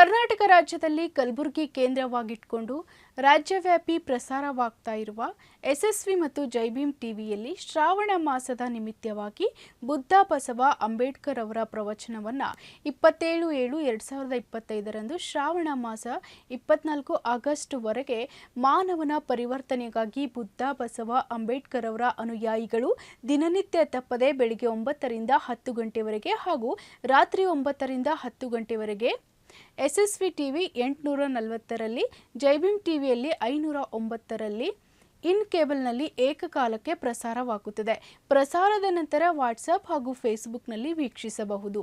ಕರ್ನಾಟಕ ರಾಜ್ಯದಲ್ಲಿ ಕಲಬುರಗಿ ಕೇಂದ್ರವಾಗಿಟ್ಕೊಂಡು ರಾಜ್ಯವ್ಯಾಪಿ ಪ್ರಸಾರವಾಗ್ತಾ ಇರುವ ಯಶಸ್ವಿ ಮತ್ತು ಜೈ ಭೀಮ್ ಟಿವಿಯಲ್ಲಿ ಶ್ರಾವಣ ಮಾಸದ ನಿಮಿತ್ತವಾಗಿ ಬುದ್ಧ ಬಸವ ಅಂಬೇಡ್ಕರ್ ಅವರ ಪ್ರವಚನವನ್ನು 27/7/2025 ಶ್ರಾವಣ ಮಾಸ 24 ಆಗಸ್ಟ್ ವರೆಗೆ ಮಾನವನ ಪರಿವರ್ತನೆಗಾಗಿ ಬುದ್ಧ ಬಸವ ಅಂಬೇಡ್ಕರ್ ಅವರ ಅನುಯಾಯಿಗಳು ದಿನನಿತ್ಯ ತಪ್ಪದೆ ಬೆಳಿಗ್ಗೆ 9 ರಿಂದ 10 ಗಂಟೆವರೆಗೆ ಹಾಗೂ ರಾತ್ರಿ 9 ರಿಂದ 10 ಗಂಟೆವರೆಗೆ ಯಶಸ್ವಿ ಟಿವಿ 840ರಲ್ಲಿ ಜೈ ಭೀಮ್ ಟಿವಿಯಲ್ಲಿ 509ರಲ್ಲಿ ಇನ್ ಕೇಬಲ್ನಲ್ಲಿ ಏಕಕಾಲಕ್ಕೆ ಪ್ರಸಾರವಾಗುತ್ತದೆ. ಪ್ರಸಾರದ ನಂತರ ವಾಟ್ಸಪ್ ಹಾಗೂ ಫೇಸ್ಬುಕ್ನಲ್ಲಿ ವೀಕ್ಷಿಸಬಹುದು.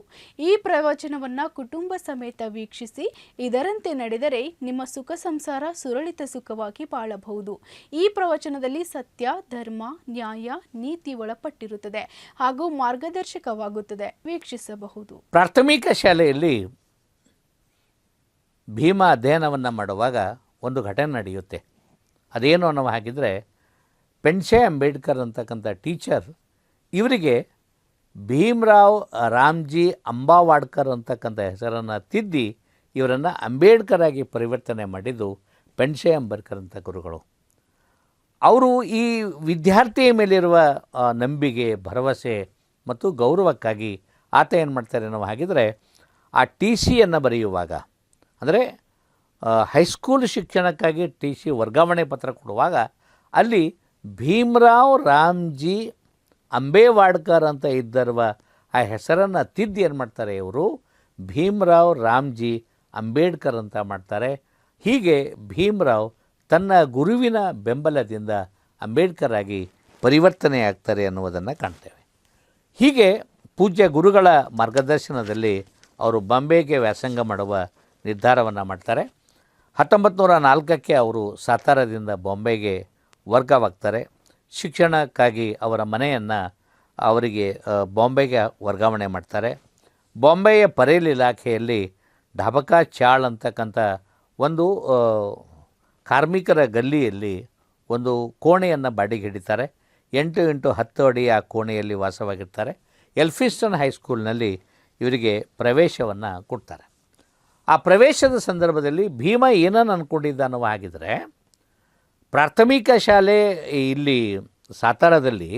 ಈ ಪ್ರವಚನವನ್ನು ಕುಟುಂಬ ಸಮೇತ ವೀಕ್ಷಿಸಿ ಇದರಂತೆ ನಡೆದರೆ ನಿಮ್ಮ ಸುಖ ಸಂಸಾರ ಸುರಳಿತ ಸುಖವಾಗಿ ಬಾಳಬಹುದು. ಈ ಪ್ರವಚನದಲ್ಲಿ ಸತ್ಯ, ಧರ್ಮ, ನ್ಯಾಯ, ನೀತಿ ಒಳಪಟ್ಟಿರುತ್ತದೆ ಹಾಗೂ ಮಾರ್ಗದರ್ಶಕವಾಗುತ್ತದೆ. ವೀಕ್ಷಿಸಬಹುದು. ಪ್ರಾಥಮಿಕ ಶಾಲೆಯಲ್ಲಿ ಭೀಮ ಅಧ್ಯಯನವನ್ನು ಮಾಡುವಾಗ ಒಂದು ಘಟನೆ ನಡೆಯುತ್ತೆ. ಅದೇನು ಅನ್ನೋ ಹಾಗಿದ್ರೆ, ಪೆನ್ಷೆ ಅಂಬೇಡ್ಕರ್ ಅಂತಕ್ಕಂಥ ಟೀಚರ್ ಇವರಿಗೆ ಭೀಮರಾವ್ ರಾಮ್ಜಿ ಅಂಬಾವಾಡ್ಕರ್ ಅಂತಕ್ಕಂಥ ಹೆಸರನ್ನು ತಿದ್ದಿ ಇವರನ್ನು ಅಂಬೇಡ್ಕರ್ ಆಗಿ ಪರಿವರ್ತನೆ ಮಾಡಿದ್ದು ಪೆನ್ಷೆ ಅಂಬೇಡ್ಕರ್ ಅಂತ ಗುರುಗಳು. ಅವರು ಈ ವಿದ್ಯಾರ್ಥಿಯ ಮೇಲಿರುವ ನಂಬಿಕೆ, ಭರವಸೆ ಮತ್ತು ಗೌರವಕ್ಕಾಗಿ ಆತ ಏನು ಮಾಡ್ತಾರೆ ಅನ್ನೋ ಹಾಗಿದ್ರೆ, ಆ ಟಿ ಸಿಯನ್ನು ಬರೆಯುವಾಗ, ಅಂದರೆ ಹೈಸ್ಕೂಲ್ ಶಿಕ್ಷಣಕ್ಕಾಗಿ ಟಿ ಸಿ ವರ್ಗಾವಣೆ ಪತ್ರ ಕೊಡುವಾಗ ಅಲ್ಲಿ ಭೀಮರಾವ್ ರಾಮ್ಜಿ ಅಂಬೇವಾಡ್ಕರ್ ಅಂತ ಇದ್ದಿರುವ ಆ ಹೆಸರನ್ನು ತಿದ್ದಿ ಏನು ಮಾಡ್ತಾರೆ, ಇವರು ಭೀಮರಾವ್ ರಾಮ್ಜಿ ಅಂಬೇಡ್ಕರ್ ಅಂತ ಮಾಡ್ತಾರೆ. ಹೀಗೆ ಭೀಮರಾವ್ ತನ್ನ ಗುರುವಿನ ಬೆಂಬಲದಿಂದ ಅಂಬೇಡ್ಕರ್ ಆಗಿ ಪರಿವರ್ತನೆ ಆಗ್ತಾರೆ ಅನ್ನುವುದನ್ನು ಕಾಣ್ತೇವೆ. ಹೀಗೆ ಪೂಜ್ಯ ಗುರುಗಳ ಮಾರ್ಗದರ್ಶನದಲ್ಲಿ ಅವರು ಬಾಂಬೆಗೆ ವ್ಯಾಸಂಗ ಮಾಡುವ ನಿರ್ಧಾರವನ್ನು ಮಾಡ್ತಾರೆ. 1904ಕ್ಕೆ ಅವರು ಸಾತಾರದಿಂದ ಬಾಂಬೆಗೆ ವರ್ಗವಾಗ್ತಾರೆ. ಶಿಕ್ಷಣಕ್ಕಾಗಿ ಅವರ ಮನೆಯನ್ನು ಅವರಿಗೆ ಬಾಂಬೆಗೆ ವರ್ಗಾವಣೆ ಮಾಡ್ತಾರೆ. ಬಾಂಬೆಯ ಪರೇಲ್ ಇಲಾಖೆಯಲ್ಲಿ ಢಾಬಕಾ ಚಾಳ್ ಅಂತಕ್ಕಂಥ ಒಂದು ಕಾರ್ಮಿಕರ ಗಲ್ಲಿಯಲ್ಲಿ ಒಂದು ಕೋಣೆಯನ್ನು ಬಾಡಿಗೆ ಹಿಡಿತಾರೆ. 8x10 ಅಡಿ ಆ ಕೋಣೆಯಲ್ಲಿ ವಾಸವಾಗಿರ್ತಾರೆ. ಎಲ್ಫಿನ್ಸ್ಟನ್ ಹೈಸ್ಕೂಲ್ನಲ್ಲಿ ಇವರಿಗೆ ಪ್ರವೇಶವನ್ನು ಕೊಡ್ತಾರೆ. ಆ ಪ್ರವೇಶದ ಸಂದರ್ಭದಲ್ಲಿ ಭೀಮ ಏನನ್ನು ಅಂದ್ಕೊಂಡಿದ್ದ ಅನ್ನೋ ಹಾಗಿದ್ರೆ, ಪ್ರಾಥಮಿಕ ಶಾಲೆ ಇಲ್ಲಿ ಸಾತಾರದಲ್ಲಿ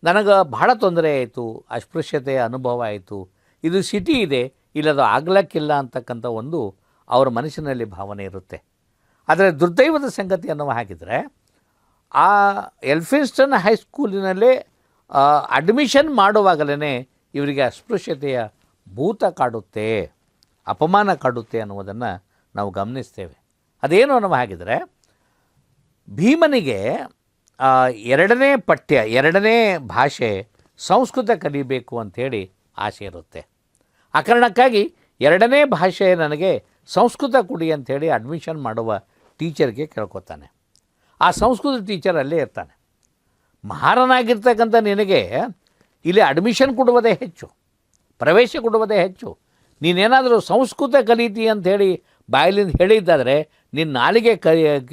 ನನಗೆ ಬಹಳ ತೊಂದರೆ ಆಯಿತು, ಅಸ್ಪೃಶ್ಯತೆಯ ಅನುಭವ ಆಯಿತು, ಇದು ಸಿಟಿ ಇದೆ, ಇಲ್ಲದು ಆಗ್ಲಕ್ಕಿಲ್ಲ ಅಂತಕ್ಕಂಥ ಒಂದು ಅವರ ಮನಸ್ಸಿನಲ್ಲಿ ಭಾವನೆ ಇರುತ್ತೆ. ಆದರೆ ದುರ್ದೈವದ ಸಂಗತಿ ಅನ್ನೋ ಹಾಗಿದ್ರೆ, ಆ ಎಲ್ಫಿನ್ಸ್ಟನ್ ಹೈಸ್ಕೂಲಿನಲ್ಲೇ ಅಡ್ಮಿಷನ್ ಮಾಡುವಾಗಲೇ ಇವರಿಗೆ ಅಸ್ಪೃಶ್ಯತೆಯ ಭೂತ ಕಾಡುತ್ತೆ, ಅಪಮಾನ ಕಾಡುತ್ತೆ ಅನ್ನುವುದನ್ನು ನಾವು ಗಮನಿಸ್ತೇವೆ. ಅದೇನು ಅನ್ನೋ ಹಾಗಿದ್ರೆ, ಭೀಮನಿಗೆ ಎರಡನೇ ಪಠ್ಯ, ಎರಡನೇ ಭಾಷೆ ಸಂಸ್ಕೃತ ಕಲಿಬೇಕು ಅಂಥೇಳಿ ಆಸೆ ಇರುತ್ತೆ. ಆ ಕಾರಣಕ್ಕಾಗಿ ಎರಡನೇ ಭಾಷೆ ನನಗೆ ಸಂಸ್ಕೃತ ಕೊಡಿ ಅಂಥೇಳಿ ಅಡ್ಮಿಷನ್ ಮಾಡುವ ಟೀಚರ್ಗೆ ಕೇಳ್ಕೊತಾನೆ. ಆ ಸಂಸ್ಕೃತ ಟೀಚರ್ ಅಲ್ಲೇ ಇರ್ತಾನೆ. ಮಹಾರನಾಗಿರ್ತಕ್ಕಂಥ ನಿನಗೆ ಇಲ್ಲಿ ಅಡ್ಮಿಷನ್ ಕೊಡುವುದೇ ಹೆಚ್ಚು, ಪ್ರವೇಶ ಕೊಡುವುದೇ ಹೆಚ್ಚು. ನೀನೇನಾದರೂ ಸಂಸ್ಕೃತ ಕಲಿತಿ ಅಂಥೇಳಿ ಬಾಯಲಿಂದ ಹೇಳಿದ್ದಾದರೆ ನಿನ್ನ ನಾಲಿಗೆ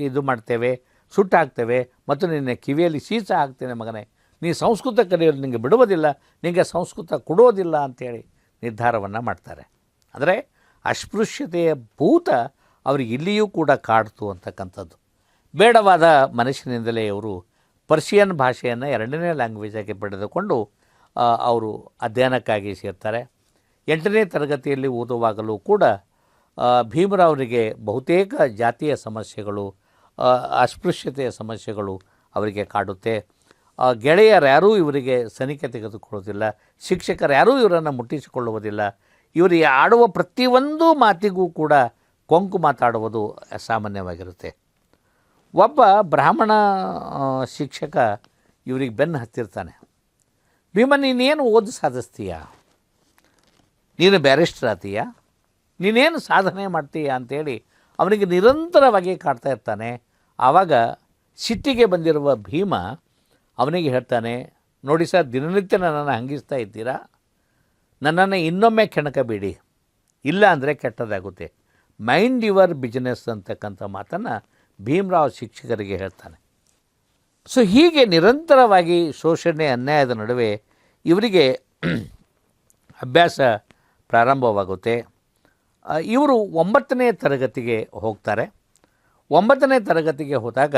ಇದು ಮಾಡ್ತೇವೆ, ಸುಟ್ಟಾಕ್ತೇವೆ ಮತ್ತು ನಿನ್ನ ಕಿವಿಯಲ್ಲಿ ಸೀಸ ಹಾಕ್ತೇನೆ ಮಗನೇ, ನೀ ಸಂಸ್ಕೃತ ಕಲಿಯೋದು ನಿಮಗೆ ಬಿಡುವುದಿಲ್ಲ, ನಿಮಗೆ ಸಂಸ್ಕೃತ ಕೊಡೋದಿಲ್ಲ ಅಂಥೇಳಿ ನಿರ್ಧಾರವನ್ನು ಮಾಡ್ತಾರೆ. ಅಂದರೆ ಅಸ್ಪೃಶ್ಯತೆಯ ಭೂತ ಅವ್ರಿಗೆ ಇಲ್ಲಿಯೂ ಕೂಡ ಕಾಡ್ತು ಅಂತಕ್ಕಂಥದ್ದು. ಬೇಡವಾದ ಮನುಷ್ಯನಿಂದಲೇ ಅವರು ಪರ್ಷಿಯನ್ ಭಾಷೆಯನ್ನು ಎರಡನೇ ಲ್ಯಾಂಗ್ವೇಜಾಗಿ ಪಡೆದುಕೊಂಡು ಅವರು ಅಧ್ಯಯನಕ್ಕಾಗಿ ಸೇರ್ತಾರೆ. 8ನೇ ತರಗತಿಯಲ್ಲಿ ಓದುವಾಗಲೂ ಕೂಡ ಭೀಮರಾವರಿಗೆ ಬಹುತೇಕ ಜಾತಿಯ ಸಮಸ್ಯೆಗಳು, ಅಸ್ಪೃಶ್ಯತೆಯ ಸಮಸ್ಯೆಗಳು ಅವರಿಗೆ ಕಾಡುತ್ತೆ. ಗೆಳೆಯರ್ಯಾರೂ ಇವರಿಗೆ ಸನಿಕೆ ತೆಗೆದುಕೊಳ್ಳೋದಿಲ್ಲ, ಶಿಕ್ಷಕರ್ಯಾರೂ ಇವರನ್ನು ಮುಟ್ಟಿಸಿಕೊಳ್ಳುವುದಿಲ್ಲ. ಇವರು ಆಡುವ ಪ್ರತಿಯೊಂದು ಮಾತಿಗೂ ಕೂಡ ಕೊಂಕು ಮಾತಾಡುವುದು ಸಾಮಾನ್ಯವಾಗಿರುತ್ತೆ. ಒಬ್ಬ ಬ್ರಾಹ್ಮಣ ಶಿಕ್ಷಕ ಇವರಿಗೆ ಬೆನ್ನು ಹತ್ತಿರ್ತಾನೆ. ಭೀಮ, ನೀನೇನು ಓದು ಸಾಧಿಸ್ತೀಯ, ನೀನು ಬ್ಯಾರಿಸ್ಟರ್ ಆತೀಯ, ನೀನೇನು ಸಾಧನೆ ಮಾಡ್ತೀಯ ಅಂಥೇಳಿ ಅವನಿಗೆ ನಿರಂತರವಾಗಿ ಕಾಡ್ತಾ ಇರ್ತಾನೆ. ಆವಾಗ ಸಿಟ್ಟಿಗೆ ಬಂದಿರುವ ಭೀಮ ಅವನಿಗೆ ಹೇಳ್ತಾನೆ, ನೋಡಿ ಸರ್, ದಿನನಿತ್ಯ ನನ್ನನ್ನು ಹಂಗಿಸ್ತಾ ಇದ್ದೀರಾ, ನನ್ನನ್ನು ಇನ್ನೊಮ್ಮೆ ಕೆಣಕಬೇಡಿ, ಇಲ್ಲ ಅಂದರೆ ಕೆಟ್ಟದಾಗುತ್ತೆ, ಮೈಂಡ್ ಯುವರ್ ಬಿಸ್ನೆಸ್ ಅಂತಕ್ಕಂಥ ಮಾತನ್ನು ಭೀಮರಾವ್ ಶಿಕ್ಷಕರಿಗೆ ಹೇಳ್ತಾನೆ. ಸೊ ಹೀಗೆ ನಿರಂತರವಾಗಿ ಶೋಷಣೆ, ಅನ್ಯಾಯದ ನಡುವೆ ಇವರಿಗೆ ಅಭ್ಯಾಸ ಪ್ರಾರಂಭವಾಗುತ್ತೆ. ಇವರು 9ನೇ ತರಗತಿಗೆ ಹೋಗ್ತಾರೆ. 9ನೇ ತರಗತಿಗೆ ಹೋದಾಗ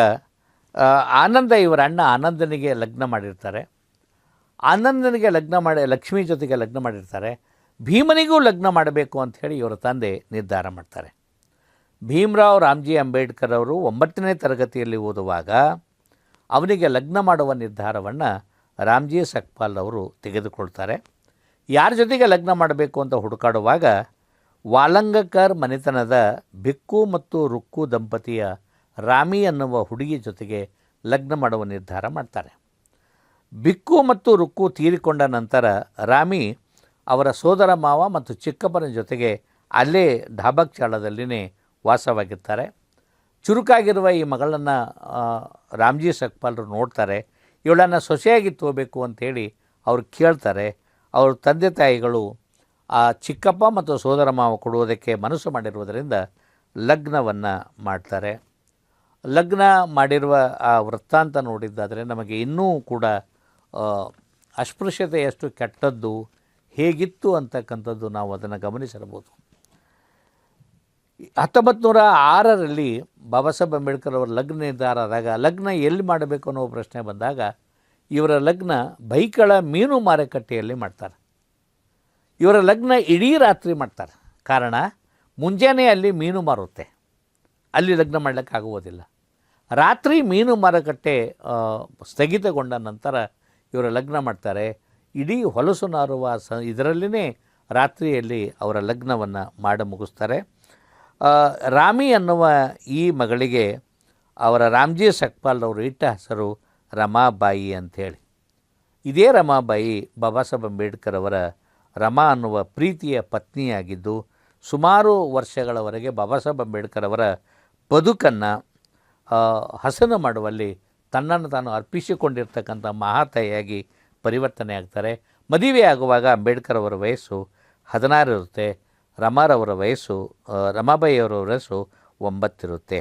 ಆನಂದ, ಇವರ ಅಣ್ಣ ಆನಂದನಿಗೆ ಲಗ್ನ ಮಾಡಿರ್ತಾರೆ. ಆನಂದನಿಗೆ ಲಕ್ಷ್ಮಿ ಜೊತೆಗೆ ಲಗ್ನ ಮಾಡಿರ್ತಾರೆ. ಭೀಮನಿಗೂ ಲಗ್ನ ಮಾಡಬೇಕು ಅಂಥೇಳಿ ಇವರ ತಂದೆ ನಿರ್ಧಾರ ಮಾಡ್ತಾರೆ. ಭೀಮರಾವ್ ರಾಮ್ಜಿ ಅಂಬೇಡ್ಕರ್ ಅವರು 9ನೇ ತರಗತಿಯಲ್ಲಿ ಓದುವಾಗ ಅವನಿಗೆ ಲಗ್ನ ಮಾಡುವ ನಿರ್ಧಾರವನ್ನು ರಾಮ್ಜಿ ಸಕ್ಪಾಲ್ ಅವರು ತೆಗೆದುಕೊಳ್ತಾರೆ. ಯಾರ ಜೊತೆಗೆ ಲಗ್ನ ಮಾಡಬೇಕು ಅಂತ ಹುಡುಕಾಡುವಾಗ ವಾಲಂಗಕರ್ ಮನೆತನದ ಬಿಕ್ಕು ಮತ್ತು ರುಕ್ಕು ದಂಪತಿಯ ರಾಮಿ ಅನ್ನುವ ಹುಡುಗಿ ಜೊತೆಗೆ ಲಗ್ನ ಮಾಡುವ ನಿರ್ಧಾರ ಮಾಡ್ತಾರೆ. ಬಿಕ್ಕು ಮತ್ತು ರುಕ್ಕು ತೀರಿಕೊಂಡ ನಂತರ ರಾಮಿ ಅವರ ಸೋದರ ಮಾವ ಮತ್ತು ಚಿಕ್ಕಪ್ಪನ ಜೊತೆಗೆ ಅಲ್ಲೇ ಢಾಬಕ್ಚಾಳದಲ್ಲಿನೇ ವಾಸವಾಗಿರ್ತಾರೆ. ಚುರುಕಾಗಿರುವ ಈ ಮಗಳನ್ನು ರಾಮ್ಜಿ ಸಕ್ಪಾಲರು ನೋಡ್ತಾರೆ. ಇವಳನ್ನು ಸೊಸೆಯಾಗಿ ತಗೋಬೇಕು ಅಂಥೇಳಿ ಅವ್ರು ಕೇಳ್ತಾರೆ. ಅವ್ರ ತಂದೆ ತಾಯಿಗಳು ಆ ಚಿಕ್ಕಪ್ಪ ಮತ್ತು ಸೋದರ ಮಾವ ಕೊಡುವುದಕ್ಕೆ ಮನಸ್ಸು ಮಾಡಿರುವುದರಿಂದ ಲಗ್ನವನ್ನು ಮಾಡ್ತಾರೆ. ಲಗ್ನ ಮಾಡಿರುವ ಆ ವೃತ್ತಾಂತ ನೋಡಿದ್ದಾದರೆ ನಮಗೆ ಇನ್ನೂ ಕೂಡ ಅಸ್ಪೃಶ್ಯತೆ ಎಷ್ಟು ಕೆಟ್ಟದ್ದು ಹೇಗಿತ್ತು ಅಂತಕ್ಕಂಥದ್ದು ನಾವು ಅದನ್ನು ಗಮನಿಸಿರಬಹುದು. 1906ರಲ್ಲಿ ಬಾಬಾ ಸಾಹೇಬ್ ಅಂಬೇಡ್ಕರ್ ಅವರ ಲಗ್ನ ನಿರ್ಧಾರ ಆದಾಗ ಲಗ್ನ ಎಲ್ಲಿ ಮಾಡಬೇಕು ಅನ್ನೋ ಪ್ರಶ್ನೆ ಬಂದಾಗ ಇವರ ಲಗ್ನ ಬೈಕಳ ಮೀನು ಮಾರುಕಟ್ಟೆಯಲ್ಲಿ ಮಾಡ್ತಾರೆ. ಇವರ ಲಗ್ನ ಇಡೀ ರಾತ್ರಿ ಮಾಡ್ತಾರೆ. ಕಾರಣ ಮುಂಜಾನೆ ಅಲ್ಲಿ ಮೀನು ಮಾರುತ್ತೆ, ಅಲ್ಲಿ ಲಗ್ನ ಮಾಡಲಿಕ್ಕಾಗುವುದಿಲ್ಲ. ರಾತ್ರಿ ಮೀನು ಮಾರುಕಟ್ಟೆ ಸ್ಥಗಿತಗೊಂಡ ನಂತರ ಇವರ ಲಗ್ನ ಮಾಡ್ತಾರೆ. ಇಡೀ ಹೊಲಸು ನಾರುವ ಇದರಲ್ಲಿನೇ ರಾತ್ರಿಯಲ್ಲಿ ಅವರ ಲಗ್ನವನ್ನು ಮಾಡಿ ಮುಗಿಸ್ತಾರೆ. ರಾಮಿ ಅನ್ನುವ ಈ ಮಗಳಿಗೆ ಅವರ ರಾಮ್ಜಿ ಸಕ್ಪಾಲ್ ಅವರು ಇಟ್ಟ ಹೆಸರು ರಮಾಬಾಯಿ ಅಂಥೇಳಿ. ಇದೇ ರಮಾಬಾಯಿ ಬಾಬಾ ಸಾಹೇಬ್ ಅಂಬೇಡ್ಕರ್ ಅವರ ರಮಾ ಅನ್ನುವ ಪ್ರೀತಿಯ ಪತ್ನಿಯಾಗಿದ್ದು ಸುಮಾರು ವರ್ಷಗಳವರೆಗೆ ಬಾಬಾ ಸಾಹೇಬ್ ಅಂಬೇಡ್ಕರ್ ಅವರ ಬದುಕನ್ನು ಹಸನು ಮಾಡುವಲ್ಲಿ ತನ್ನನ್ನು ತಾನು ಅರ್ಪಿಸಿಕೊಂಡಿರ್ತಕ್ಕಂಥ ಮಹಾತಾಯಿಯಾಗಿ ಪರಿವರ್ತನೆ ಆಗ್ತಾರೆ. ಮದುವೆ ಆಗುವಾಗ ಅಂಬೇಡ್ಕರ್ ಅವರ ವಯಸ್ಸು 16 ಇರುತ್ತೆ. ರಮಾರವರ ವಯಸ್ಸು ರಮಾಬಾಯಿಯವರ ವಯಸ್ಸು 9 ಇರುತ್ತೆ.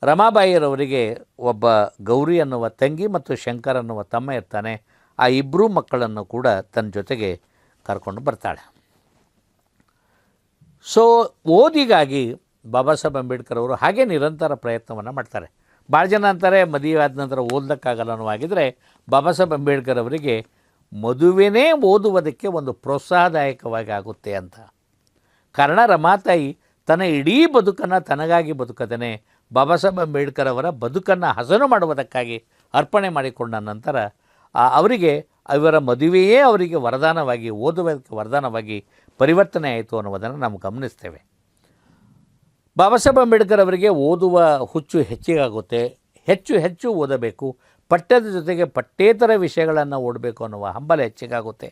ರಮಾಬಾಯಿಯವರಿಗೆ ಒಬ್ಬ ಗೌರಿ ಅನ್ನುವ ತಂಗಿ ಮತ್ತು ಶಂಕರ್ ಅನ್ನುವ ತಮ್ಮ ಇರ್ತಾನೆ. ಆ ಇಬ್ಬರೂ ಮಕ್ಕಳನ್ನು ಕೂಡ ತನ್ನ ಜೊತೆಗೆ ಕರ್ಕೊಂಡು ಬರ್ತಾಳೆ. ಸೊ ಓದಿಗಾಗಿ ಬಾಬಾ ಸಾಹೇಬ್ ಅಂಬೇಡ್ಕರ್ ಅವರು ಹಾಗೆ ನಿರಂತರ ಪ್ರಯತ್ನವನ್ನು ಮಾಡ್ತಾರೆ. ಭಾಳ ಜನ ಅಂತಾರೆ ಮದುವೆ ಆದ ನಂತರ ಓದಲಿಕ್ಕಾಗಲ್ಲ ಅನ್ನೋವಾಗಿದ್ದರೆ ಬಾಬಾ ಸಾಹೇಬ್ ಅಂಬೇಡ್ಕರ್ ಅವರಿಗೆ ಮದುವೆನೇ ಓದುವುದಕ್ಕೆ ಒಂದು ಪ್ರೋತ್ಸಾಹದಾಯಕವಾಗಿ ಆಗುತ್ತೆ ಅಂತ. ಕಾರಣ ರಮಾತಾಯಿ ತನ್ನ ಇಡೀ ಬದುಕನ್ನು ತನಗಾಗಿ ಬದುಕದೇನೆ ಬಾಬಾ ಸಾಹೇಬ್ ಅಂಬೇಡ್ಕರ್ ಅವರ ಬದುಕನ್ನು ಹಸನು ಮಾಡುವುದಕ್ಕಾಗಿ ಅರ್ಪಣೆ ಮಾಡಿಕೊಂಡ ನಂತರ ಅವರಿಗೆ ಇವರ ಮದುವೆಯೇ ಅವರಿಗೆ ವರದಾನವಾಗಿ, ಓದುವುದಕ್ಕೆ ವರದಾನವಾಗಿ ಪರಿವರ್ತನೆ ಆಯಿತು ಅನ್ನುವುದನ್ನು ನಾವು ಗಮನಿಸ್ತೇವೆ. ಬಾಬಾ ಸಾಹೇಬ್ ಅಂಬೇಡ್ಕರ್ ಅವರಿಗೆ ಓದುವ ಹುಚ್ಚು ಹೆಚ್ಚಿಗಾಗುತ್ತೆ. ಹೆಚ್ಚು ಓದಬೇಕು, ಪಠ್ಯದ ಜೊತೆಗೆ ಪಠ್ಯೇತರ ವಿಷಯಗಳನ್ನು ಓದಬೇಕು ಅನ್ನುವ ಹಂಬಲ ಹೆಚ್ಚಿಗಾಗುತ್ತೆ.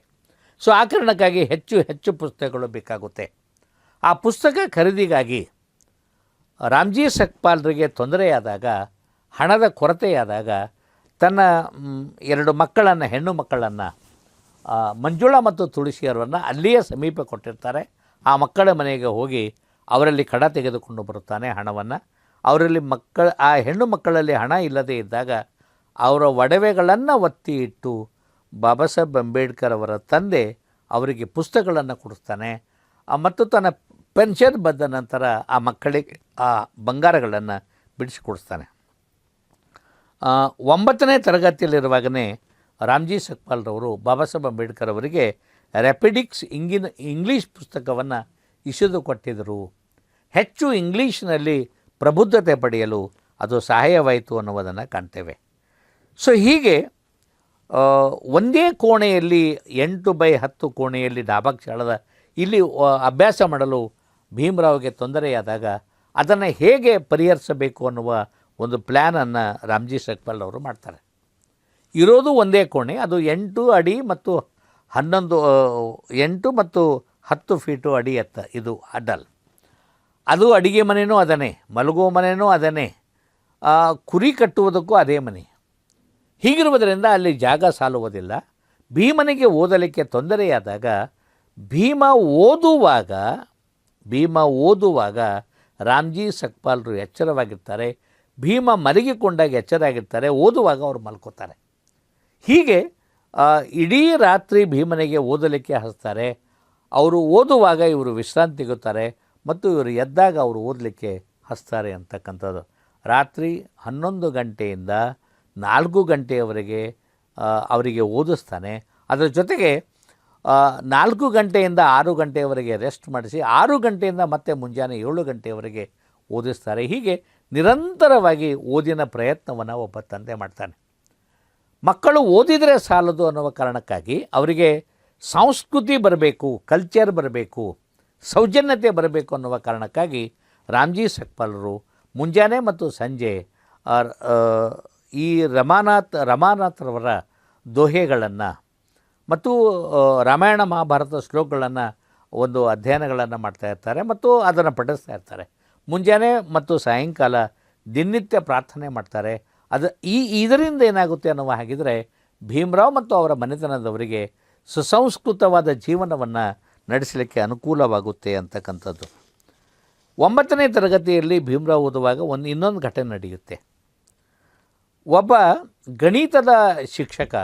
ಸೊ ಆ ಕಾರಣಕ್ಕಾಗಿ ಹೆಚ್ಚು ಪುಸ್ತಕಗಳು ಬೇಕಾಗುತ್ತೆ. ಆ ಪುಸ್ತಕ ಖರೀದಿಗಾಗಿ ರಾಮ್ಜಿ ಸಕ್ಪಾಲ್ರಿಗೆ ತೊಂದರೆಯಾದಾಗ, ಹಣದ ಕೊರತೆಯಾದಾಗ ತನ್ನ 2 ಮಕ್ಕಳನ್ನು, ಹೆಣ್ಣು ಮಕ್ಕಳನ್ನು ಮಂಜುಳಾ ಮತ್ತು ತುಳಸಿಯವರನ್ನು ಅಲ್ಲಿಯೇ ಸಮೀಪ ಕೊಟ್ಟಿರ್ತಾರೆ. ಆ ಮಕ್ಕಳ ಮನೆಗೆ ಹೋಗಿ ಅವರಲ್ಲಿ ಕಡ ತೆಗೆದುಕೊಂಡು ಬರುತ್ತಾನೆ ಹಣವನ್ನು. ಅವರಲ್ಲಿ ಆ ಹೆಣ್ಣು ಮಕ್ಕಳಲ್ಲಿ ಹಣ ಇಲ್ಲದೇ ಇದ್ದಾಗ ಅವರ ಒಡವೆಗಳನ್ನು ಒತ್ತಿ ಇಟ್ಟು ಬಾಬಾ ಸಾಹೇಬ್ ಅಂಬೇಡ್ಕರ್ ಅವರ ತಂದೆ ಅವರಿಗೆ ಪುಸ್ತಕಗಳನ್ನು ಕೊಡಿಸ್ತಾನೆ. ಮತ್ತು ತನ್ನ ಪೆನ್ಷನ್ ಬಂದ ನಂತರ ಆ ಮಕ್ಕಳಿಗೆ ಆ ಬಂಗಾರಗಳನ್ನು ಬಿಡಿಸಿಕೊಡಿಸ್ತಾನೆ. 9ನೇ ತರಗತಿಯಲ್ಲಿರುವಾಗಲೇ ರಾಮ್ಜಿ ಸಕ್ಪಾಲ್ರವರು ಬಾಬಾ ಸಾಹೇಬ್ ಅಂಬೇಡ್ಕರ್ ಅವರಿಗೆ ರ್ಯಾಪಿಡಿಕ್ಸ್ ಇಂಗ್ಲೀಷ್ ಪುಸ್ತಕವನ್ನು ಇಸಿದು ಕೊಟ್ಟಿದ್ದರು. ಹೆಚ್ಚು ಇಂಗ್ಲೀಷ್ನಲ್ಲಿ ಪ್ರಬುದ್ಧತೆ ಪಡೆಯಲು ಅದು ಸಹಾಯವಾಯಿತು ಅನ್ನುವುದನ್ನು ಕಾಣ್ತೇವೆ. ಸೊ ಹೀಗೆ ಒಂದೇ ಕೋಣೆಯಲ್ಲಿ 8x10 ಕೋಣೆಯಲ್ಲಿ ಢಾಬಕ್ಚಾಳದ ಇಲ್ಲಿ ಅಭ್ಯಾಸ ಮಾಡಲು ಭೀಮರಾವ್ಗೆ ತೊಂದರೆಯಾದಾಗ ಅದನ್ನು ಹೇಗೆ ಪರಿಹರಿಸಬೇಕು ಅನ್ನುವ ಒಂದು ಪ್ಲ್ಯಾನನ್ನು ರಾಮ್ಜಿ ಸಕ್ಪಾಲ್ ಅವರು ಮಾಡ್ತಾರೆ. ಇರೋದು ಒಂದೇ ಕೋಣೆ, ಅದು 8 ಅಡಿ ಮತ್ತು 8 ಮತ್ತು 10 ಫೀಟು ಅಡಿ ಎತ್ತ, ಇದು ಅಡ್ಡಲ್. ಅದು ಅಡಿಗೆ ಮನೆಯೂ ಅದನ್ನೇ, ಮಲಗುವ ಮನೆಯೂ ಅದನ್ನೇ, ಕುರಿ ಕಟ್ಟುವುದಕ್ಕೂ ಅದೇ ಮನೆ. ಹೀಗಿರುವುದರಿಂದ ಅಲ್ಲಿ ಜಾಗ ಸಾಲುವುದಿಲ್ಲ. ಭೀಮನಿಗೆ ಓದಲಿಕ್ಕೆ ತೊಂದರೆಯಾದಾಗ ಭೀಮ ಓದುವಾಗ ರಾಮ್ಜಿ ಸಕ್ಪಾಲ್ರು ಎಚ್ಚರವಾಗಿರ್ತಾರೆ. ಭೀಮ ಮಲಗಿಕೊಂಡಾಗ ಎಚ್ಚರಾಗಿರ್ತಾರೆ, ಓದುವಾಗ ಅವರು ಮಲ್ಕೋತಾರೆ. ಹೀಗೆ ಇಡೀ ರಾತ್ರಿ ಭೀಮನಿಗೆ ಓದಲಿಕ್ಕೆ ಹಚ್ತಾರೆ. ಅವರು ಓದುವಾಗ ಇವರು ವಿಶ್ರಾಂತಿ ತೆಗುತ್ತಾರೆ. ಮತ್ತು ಇವರು ಎದ್ದಾಗ ಅವರು ಓದಲಿಕ್ಕೆ ಹಚ್ತಾರೆ ಅಂತಕ್ಕಂಥದ್ದು. ರಾತ್ರಿ 11 ಗಂಟೆಯಿಂದ 4 ಗಂಟೆಯವರೆಗೆ ಅವರಿಗೆ ಓದಿಸ್ತಾನೆ. ಅದರ ಜೊತೆಗೆ 4 ಗಂಟೆಯಿಂದ 6 ಗಂಟೆಯವರೆಗೆ ರೆಸ್ಟ್ ಮಾಡಿಸಿ 6 ಗಂಟೆಯಿಂದ ಮತ್ತೆ ಮುಂಜಾನೆ 7 ಗಂಟೆಯವರೆಗೆ ಓದಿಸ್ತಾರೆ. ಹೀಗೆ ನಿರಂತರವಾಗಿ ಓದಿನ ಪ್ರಯತ್ನವನ್ನು ಒಬ್ಬ ತಂದೆ ಮಾಡ್ತಾನೆ. ಮಕ್ಕಳು ಓದಿದರೆ ಸಾಲದು ಅನ್ನುವ ಕಾರಣಕ್ಕಾಗಿ ಅವರಿಗೆ ಸಂಸ್ಕೃತಿ ಬರಬೇಕು, ಕಲ್ಚರ್ ಬರಬೇಕು, ಸೌಜನ್ಯತೆ ಬರಬೇಕು ಅನ್ನುವ ಕಾರಣಕ್ಕಾಗಿ ರಾಮ್ಜಿ ಸಕ್ಪಾಲರು ಮುಂಜಾನೆ ಮತ್ತು ಸಂಜೆ ಈ ರಮಾನಾಥ್ರವರ ದೋಹೆಗಳನ್ನು ಮತ್ತು ರಾಮಾಯಣ ಮಹಾಭಾರತ ಶ್ಲೋಕಗಳನ್ನು ಒಂದು ಅಧ್ಯಯನಗಳನ್ನು ಮಾಡ್ತಾ ಇರ್ತಾರೆ ಮತ್ತು ಅದನ್ನು ಪಠಿಸ್ತಾ ಇರ್ತಾರೆ. ಮುಂಜಾನೆ ಮತ್ತು ಸಾಯಂಕಾಲ ದಿನನಿತ್ಯ ಪ್ರಾರ್ಥನೆ ಮಾಡ್ತಾರೆ. ಇದರಿಂದ ಏನಾಗುತ್ತೆ ಅನ್ನುವ ಹಾಗಿದ್ರೆ ಭೀಮರಾವ್ ಮತ್ತು ಅವರ ಮನೆತನದವರಿಗೆ ಸುಸಂಸ್ಕೃತವಾದ ಜೀವನವನ್ನು ನಡೆಸಲಿಕ್ಕೆ ಅನುಕೂಲವಾಗುತ್ತೆ ಅಂತಕ್ಕಂಥದ್ದು. 9ನೇ ತರಗತಿಯಲ್ಲಿ ಭೀಮರಾವ್ ಓದುವಾಗ ಇನ್ನೊಂದು ಘಟನೆ ನಡೆಯುತ್ತೆ. ಒಬ್ಬ ಗಣಿತದ ಶಿಕ್ಷಕ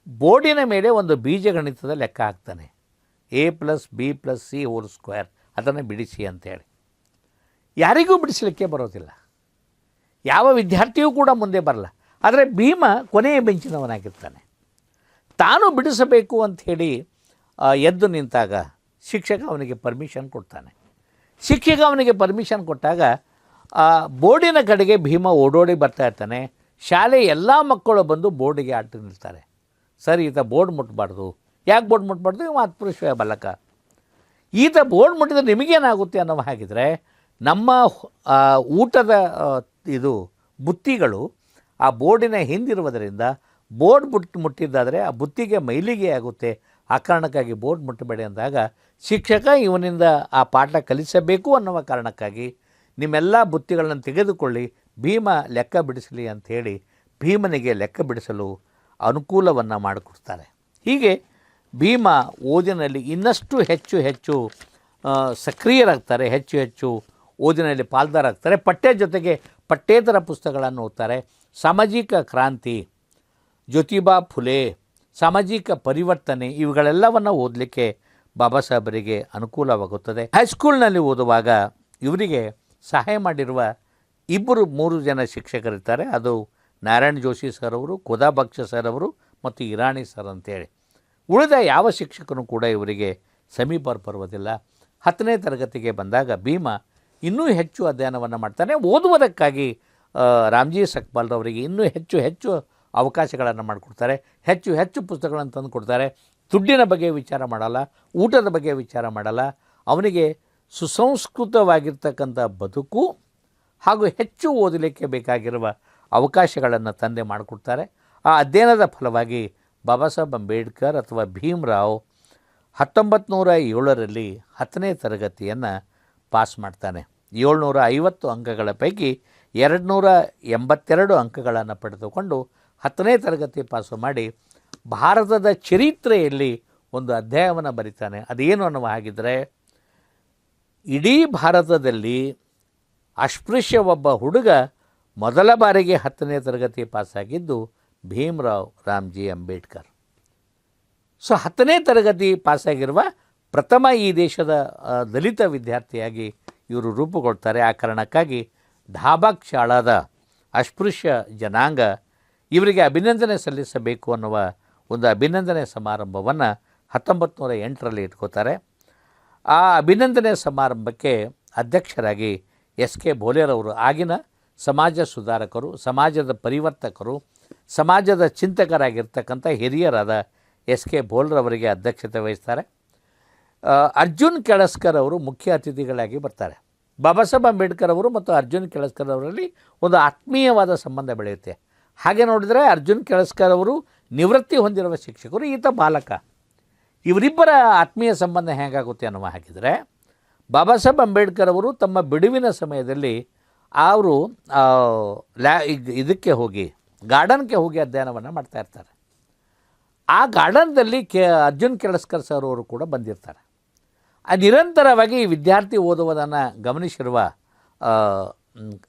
ಬೋರ್ಡಿನ ಮೇಲೆ ಒಂದು ಬೀಜಗಣಿತದ ಲೆಕ್ಕ ಹಾಕ್ತಾನೆ. a+b+c² ಅದನ್ನು ಬಿಡಿಸಿ ಅಂತೇಳಿ. ಯಾರಿಗೂ ಬಿಡಿಸಲಿಕ್ಕೆ ಬರೋದಿಲ್ಲ, ಯಾವ ವಿದ್ಯಾರ್ಥಿಯೂ ಕೂಡ ಮುಂದೆ ಬರಲ್ಲ. ಆದರೆ ಭೀಮ ಕೊನೆಯ ಬೆಂಚಿನವನಾಗಿರ್ತಾನೆ. ತಾನು ಬಿಡಿಸಬೇಕು ಅಂಥೇಳಿ ಎದ್ದು ನಿಂತಾಗ ಶಿಕ್ಷಕ ಅವನಿಗೆ ಪರ್ಮಿಷನ್ ಕೊಡ್ತಾನೆ. ಶಿಕ್ಷಕ ಅವನಿಗೆ ಪರ್ಮಿಷನ್ ಕೊಟ್ಟಾಗ ಬೋರ್ಡಿನ ಕಡೆಗೆ ಭೀಮ ಓಡೋಡಿ ಬರ್ತಾ ಇರ್ತಾನೆ. ಶಾಲೆ ಎಲ್ಲ ಮಕ್ಕಳು ಬಂದು ಬೋರ್ಡಿಗೆ ಆಟ ನಿಲ್ತಾರೆ. ಸರ್, ಈತ ಬೋರ್ಡ್ ಮುಟ್ಟಬಾರ್ದು. ಯಾಕೆ ಬೋರ್ಡ್ ಮುಟ್ಟಬಾರ್ದು? ಇವ ಅತ್ಪುರುಷ ಬಾಲಕ. ಈತ ಬೋರ್ಡ್ ಮುಟ್ಟಿದ್ರೆ ನಿಮಗೇನಾಗುತ್ತೆ ಅನ್ನೋ ಹಾಗಿದ್ರೆ ನಮ್ಮ ಊಟದ ಬುತ್ತಿಗಳು ಆ ಬೋರ್ಡಿನ ಹಿಂದಿರುವುದರಿಂದ ಬೋರ್ಡ್ ಮುಟ್ಟಿದ್ದಾದರೆ ಆ ಬುತ್ತಿಗೆ ಮೈಲಿಗೆ ಆಗುತ್ತೆ. ಆ ಕಾರಣಕ್ಕಾಗಿ ಬೋರ್ಡ್ ಮುಟ್ಟಬೇಡಿ ಅಂದಾಗ ಶಿಕ್ಷಕ ಇವನಿಂದ ಆ ಪಾಠ ಕಲಿಸಬೇಕು ಅನ್ನುವ ಕಾರಣಕ್ಕಾಗಿ ನಿಮ್ಮೆಲ್ಲ ಬುತ್ತಿಗಳನ್ನು ತೆಗೆದುಕೊಳ್ಳಿ, ಭೀಮ ಲೆಕ್ಕ ಬಿಡಿಸಲಿ ಅಂಥೇಳಿ ಭೀಮನಿಗೆ ಲೆಕ್ಕ ಬಿಡಿಸಲು ಅನುಕೂಲವನ್ನು ಮಾಡಿಕೊಡ್ತಾರೆ. ಹೀಗೆ ಭೀಮ ಓದಿನಲ್ಲಿ ಇನ್ನಷ್ಟು ಹೆಚ್ಚು ಹೆಚ್ಚು ಸಕ್ರಿಯರಾಗ್ತಾರೆ, ಹೆಚ್ಚು ಹೆಚ್ಚು ಓದಿನಲ್ಲಿ ಪಾಲ್ದಾರಾಗ್ತಾರೆ. ಪಠ್ಯ ಜೊತೆಗೆ ಪಠ್ಯೇತರ ಪುಸ್ತಕಗಳನ್ನು ಓದ್ತಾರೆ. ಸಾಮಾಜಿಕ ಕ್ರಾಂತಿ, ಜ್ಯೋತಿಬಾ ಫುಲೆ, ಸಾಮಾಜಿಕ ಪರಿವರ್ತನೆ ಇವುಗಳೆಲ್ಲವನ್ನು ಓದಲಿಕ್ಕೆ ಬಾಬಾ ಸಾಹೇಬರಿಗೆ ಅನುಕೂಲವಾಗುತ್ತದೆ. ಹೈಸ್ಕೂಲ್ನಲ್ಲಿ ಓದುವಾಗ ಇವರಿಗೆ ಸಹಾಯ ಮಾಡಿರುವ 2-3 ಜನ ಶಿಕ್ಷಕರಿರ್ತಾರೆ. ಅದು ನಾರಾಯಣ್ ಜೋಶಿ ಸರ್ ಅವರು, ಖುದಾಬಕ್ಷ ಸರ್ ಅವರು ಮತ್ತು ಇರಾಣಿ ಸರ್ ಅಂತೇಳಿ. ಉಳಿದ ಯಾವ ಶಿಕ್ಷಕನು ಕೂಡ ಇವರಿಗೆ ಸಮೀಪ ಬರುವುದಿಲ್ಲ. 10ನೇ ತರಗತಿಗೆ ಬಂದಾಗ ಭೀಮ ಇನ್ನೂ ಹೆಚ್ಚು ಅಧ್ಯಯನವನ್ನು ಮಾಡ್ತಾನೆ. ಓದುವುದಕ್ಕಾಗಿ ರಾಮ್ಜಿ ಸಕ್ಪಾಲ್ರವರಿಗೆ ಇನ್ನೂ ಹೆಚ್ಚು ಹೆಚ್ಚು ಅವಕಾಶಗಳನ್ನು ಮಾಡಿಕೊಡ್ತಾರೆ. ಹೆಚ್ಚು ಹೆಚ್ಚು ಪುಸ್ತಕಗಳನ್ನು ತಂದು ಕೊಡ್ತಾರೆ. ದುಡ್ಡಿನ ಬಗ್ಗೆ ವಿಚಾರ ಮಾಡಲ್ಲ, ಊಟದ ಬಗ್ಗೆ ವಿಚಾರ ಮಾಡಲ್ಲ. ಅವನಿಗೆ ಸುಸಂಸ್ಕೃತವಾಗಿರ್ತಕ್ಕಂಥ ಬದುಕು ಹಾಗೂ ಹೆಚ್ಚು ಓದಲಿಕ್ಕೆ ಬೇಕಾಗಿರುವ ಅವಕಾಶಗಳನ್ನು ತಂದೆ ಮಾಡಿಕೊಡ್ತಾರೆ. ಆ ಅಧ್ಯಯನದ ಫಲವಾಗಿ ಬಾಬಾ ಸಾಹೇಬ್ ಅಂಬೇಡ್ಕರ್ ಅಥವಾ ಭೀಮರಾವ್ 1907ರಲ್ಲಿ 10ನೇ ತರಗತಿಯನ್ನು ಪಾಸ್ ಮಾಡ್ತಾನೆ. 750 ಅಂಕಗಳ ಪೈಕಿ 282 ಅಂಕಗಳನ್ನು ಪಡೆದುಕೊಂಡು 10ನೇ ತರಗತಿ ಪಾಸು ಮಾಡಿ ಭಾರತದ ಚರಿತ್ರೆಯಲ್ಲಿ ಒಂದು ಅಧ್ಯಾಯವನ್ನು ಬರೀತಾನೆ. ಅದೇನು ಅನ್ನುವ ಹಾಗಿದ್ದರೆ, ಇಡೀ ಭಾರತದಲ್ಲಿ ಅಸ್ಪೃಶ್ಯ ಒಬ್ಬ ಹುಡುಗ ಮೊದಲ ಬಾರಿಗೆ 10ನೇ ತರಗತಿ ಪಾಸಾಗಿದ್ದು ಭೀಮರಾವ್ ರಾಮ್ಜಿ ಅಂಬೇಡ್ಕರ್. ಸೊ 10ನೇ ತರಗತಿ ಪಾಸಾಗಿರುವ ಪ್ರಥಮ ಈ ದೇಶದ ದಲಿತ ವಿದ್ಯಾರ್ಥಿಯಾಗಿ ಇವರು ರೂಪುಗೊಳ್ತಾರೆ. ಆ ಕಾರಣಕ್ಕಾಗಿ ಢಾಬಾಕ್ ಶಾಳಾದ ಅಸ್ಪೃಶ್ಯ ಜನಾಂಗ ಇವರಿಗೆ ಅಭಿನಂದನೆ ಸಲ್ಲಿಸಬೇಕು ಅನ್ನುವ ಒಂದು ಅಭಿನಂದನೆ ಸಮಾರಂಭವನ್ನು 1908ರಲ್ಲಿ ಇಟ್ಕೋತಾರೆ. ಆ ಅಭಿನಂದನೆ ಸಮಾರಂಭಕ್ಕೆ ಅಧ್ಯಕ್ಷರಾಗಿ ಎಸ್.ಕೆ. ಭೋಲೆರವರು, ಆಗಿನ ಸಮಾಜ ಸುಧಾರಕರು, ಸಮಾಜದ ಪರಿವರ್ತಕರು, ಸಮಾಜದ ಚಿಂತಕರಾಗಿರ್ತಕ್ಕಂಥ ಹಿರಿಯರಾದ ಎಸ್.ಕೆ. ಭೋಲ್ರವರಿಗೆ ಅಧ್ಯಕ್ಷತೆ ವಹಿಸ್ತಾರೆ. ಅರ್ಜುನ್ ಕೆಳಸ್ಕರ್ ಅವರು ಮುಖ್ಯ ಅತಿಥಿಗಳಾಗಿ ಬರ್ತಾರೆ. ಬಾಬಾ ಸಾಹೇಬ್ ಅಂಬೇಡ್ಕರ್ ಅವರು ಮತ್ತು ಅರ್ಜುನ್ ಕೆಳಸ್ಕರ್ ಅವರಲ್ಲಿ ಒಂದು ಆತ್ಮೀಯವಾದ ಸಂಬಂಧ ಬೆಳೆಯುತ್ತೆ. ಹಾಗೆ ನೋಡಿದರೆ ಅರ್ಜುನ್ ಕೆಳಸ್ಕರ್ ಅವರು ನಿವೃತ್ತಿ ಹೊಂದಿರುವ ಶಿಕ್ಷಕರು, ಈತ ಬಾಲಕ. ಇವರಿಬ್ಬರ ಆತ್ಮೀಯ ಸಂಬಂಧ ಹೇಗಾಗುತ್ತೆ ಅನ್ನುವ ಹಾಗಿದ್ರೆ, ಬಾಬಾ ಸಾಹೇಬ್ ಅಂಬೇಡ್ಕರ್ ಅವರು ತಮ್ಮ ಬಿಡುವಿನ ಸಮಯದಲ್ಲಿ ಅವರು ಇದಕ್ಕೆ ಹೋಗಿ ಗಾರ್ಡನ್ಗೆ ಹೋಗಿ ಅಧ್ಯಯನವನ್ನು ಮಾಡ್ತಾ ಇರ್ತಾರೆ. ಆ ಗಾರ್ಡನ್ದಲ್ಲಿ ಅರ್ಜುನ್ ಕೆಳಸ್ಕರ್ ಸರ್ ಅವರು ಕೂಡ ಬಂದಿರ್ತಾರೆ. ನಿರಂತರವಾಗಿ ವಿದ್ಯಾರ್ಥಿ ಓದುವುದನ್ನು ಗಮನಿಸಿರುವ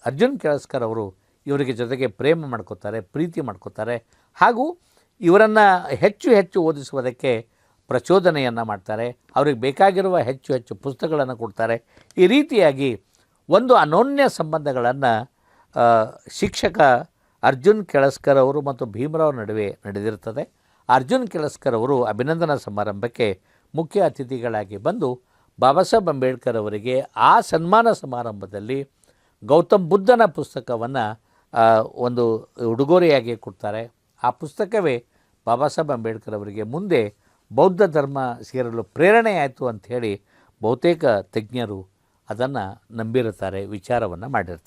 ಅರ್ಜುನ್ ಕೆಳಸ್ಕರ್ ಅವರು ಇವರಿಗೆ ಜೊತೆಗೆ ಪ್ರೇಮ ಮಾಡ್ಕೋತಾರೆ, ಪ್ರೀತಿ ಮಾಡ್ಕೋತಾರೆ. ಹಾಗೂ ಇವರನ್ನು ಹೆಚ್ಚು ಹೆಚ್ಚು ಓದಿಸುವುದಕ್ಕೆ ಪ್ರಚೋದನೆಯನ್ನು ಮಾಡ್ತಾರೆ, ಅವ್ರಿಗೆ ಬೇಕಾಗಿರುವ ಹೆಚ್ಚು ಹೆಚ್ಚು ಪುಸ್ತಕಗಳನ್ನು ಕೊಡ್ತಾರೆ. ಈ ರೀತಿಯಾಗಿ ಒಂದು ಅನೋನ್ಯ ಸಂಬಂಧಗಳನ್ನು ಶಿಕ್ಷಕ ಅರ್ಜುನ್ ಕೆಳಸ್ಕರ್ ಅವರು ಮತ್ತು ಭೀಮರಾವ್ ನಡುವೆ ನಡೆದಿರ್ತದೆ. ಅರ್ಜುನ್ ಕೆಳಸ್ಕರ್ ಅವರು ಅಭಿನಂದನಾ ಸಮಾರಂಭಕ್ಕೆ ಮುಖ್ಯ ಅತಿಥಿಗಳಾಗಿ ಬಂದು ಬಾಬಾ ಸಾಹೇಬ್ ಅಂಬೇಡ್ಕರ್ ಅವರಿಗೆ ಆ ಸನ್ಮಾನ ಸಮಾರಂಭದಲ್ಲಿ ಗೌತಮ್ ಬುದ್ಧನ ಪುಸ್ತಕವನ್ನು ಒಂದು ಉಡುಗೊರೆಯಾಗಿ ಕೊಡ್ತಾರೆ. ಆ ಪುಸ್ತಕವೇ ಬಾಬಾ ಸಾಹೇಬ್ ಅಂಬೇಡ್ಕರ್ ಅವರಿಗೆ ಮುಂದೆ ಬೌದ್ಧ ಧರ್ಮ ಸೇರಲು ಪ್ರೇರಣೆ ಆಯಿತು ಅಂಥೇಳಿ ಬಹುತೇಕ ತಜ್ಞರು ಅದನ್ನು ನಂಬಿರುತ್ತಾರೆ, ವಿಚಾರವನ್ನು ಮಾಡಿರ್ತಾರೆ.